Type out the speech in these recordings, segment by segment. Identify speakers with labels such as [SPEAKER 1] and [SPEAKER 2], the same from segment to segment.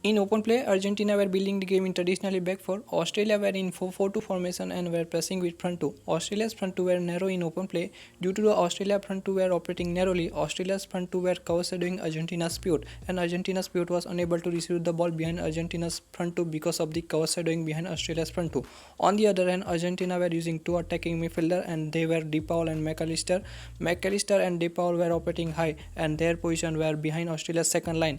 [SPEAKER 1] In open play, Argentina were building the game in traditionally back four. Australia were in 4-4-2 formation and were pressing with front two. Australia's front two were narrow in open play. Due to the Australia front two were operating narrowly, Australia's front two were cover shadowing Argentina's pivot, and Argentina's pivot was unable to receive the ball behind Argentina's front two because of the cover shadowing behind Australia's front two. On the other hand, Argentina were using two attacking midfielder and they were De Paul and McAllister. McAllister and De Paul were operating high and their position were behind Australia's second line.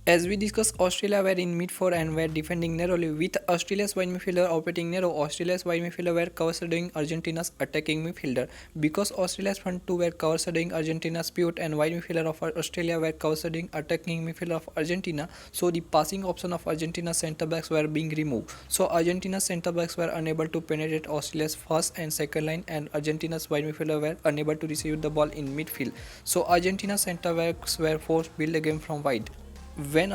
[SPEAKER 1] As we discussed, Australia were in mid four and were defending narrowly. With Australia's wide midfielder operating narrow, Australia's wide midfielder were cover shadowing Argentina's attacking midfielder. Because Australia's front two were cover shadowing Argentina's pivot and wide midfielder of Australia were cover shadowing attacking midfielder of Argentina, so the passing option of Argentina's centre backs were being removed. So Argentina's centre backs were unable to penetrate Australia's first and second line, and Argentina's wide midfielder were unable to receive the ball in midfield. So Argentina's centre backs were forced to build a game from wide. When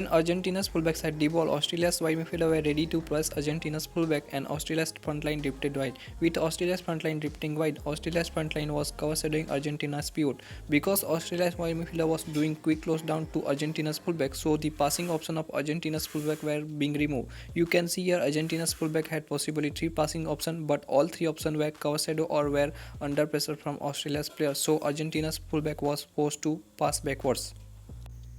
[SPEAKER 1] Argentina's fullbacks had the ball, Australia's wide midfielder were ready to press Argentina's fullback, and Australia's frontline drifted wide. With Australia's frontline drifting wide, Australia's frontline was cover shadowing Argentina's pivot. Because Australia's wide midfielder was doing quick close down to Argentina's fullback, so the passing option of Argentina's fullback were being removed. You can see here Argentina's fullback had possibly three passing options, but all three options were cover shadow or were under pressure from Australia's players, so Argentina's fullback was forced to pass backwards.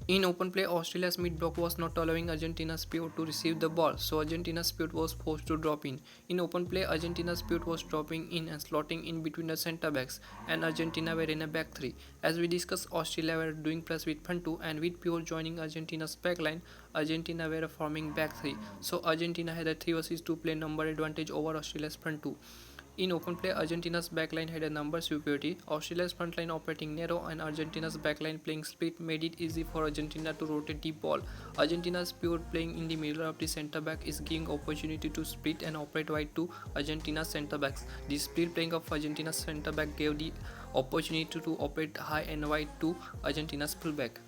[SPEAKER 1] In open play, Australia's mid block was not allowing Argentina's pivot to receive the ball, so Argentina's pivot was forced to drop in. In open play, Argentina's pivot was dropping in and slotting in between the centre backs, and Argentina were in a back three. As we discussed, Australia were doing press with front two, and with pivot joining Argentina's back line, Argentina were forming back three. So Argentina had a 3 vs 2 play number advantage over Australia's front two. In open play, Argentina's backline had a number superiority. Australia's frontline operating narrow and Argentina's backline playing split made it easy for Argentina to rotate the ball. Argentina's pivot playing in the middle of the centre back is giving opportunity to split and operate wide to Argentina's centre backs. The split playing of Argentina's centre back gave the opportunity to operate high and wide to Argentina's fullback.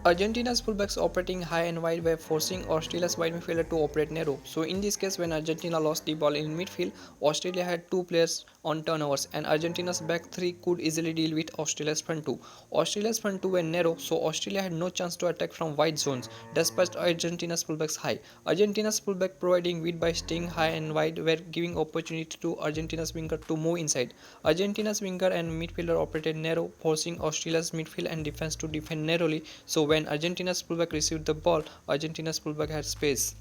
[SPEAKER 1] Argentina's fullbacks operating high and wide were forcing Australia's wide midfielder to operate narrow. So in this case, when Argentina lost the ball in midfield, Australia had two players on turnovers, and Argentina's back three could easily deal with Australia's front two. Australia's front two were narrow, so Australia had no chance to attack from wide zones, despite Argentina's fullbacks high. Argentina's fullback providing width by staying high and wide were giving opportunity to Argentina's winger to move inside. Argentina's winger and midfielder operated narrow, forcing Australia's midfield and defense to defend narrowly. So when Argentina's fullback received the ball, Argentina's fullback had space.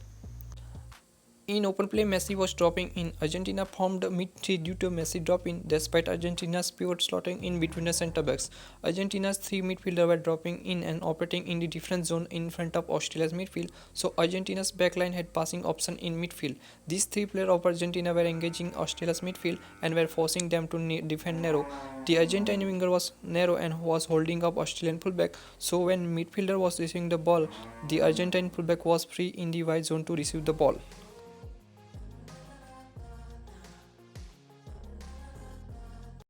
[SPEAKER 1] In open play, Messi was dropping in. Argentina formed mid-three due to Messi dropping, despite Argentina's pivot slotting in between the centre backs. Argentina's three midfielders were dropping in and operating in the different zone in front of Australia's midfield, so Argentina's backline had passing option in midfield. These three players of Argentina were engaging Australia's midfield and were forcing them to defend narrow. The Argentine winger was narrow and was holding up Australian fullback, so when midfielder was receiving the ball, the Argentine fullback was free in the wide zone to receive the ball.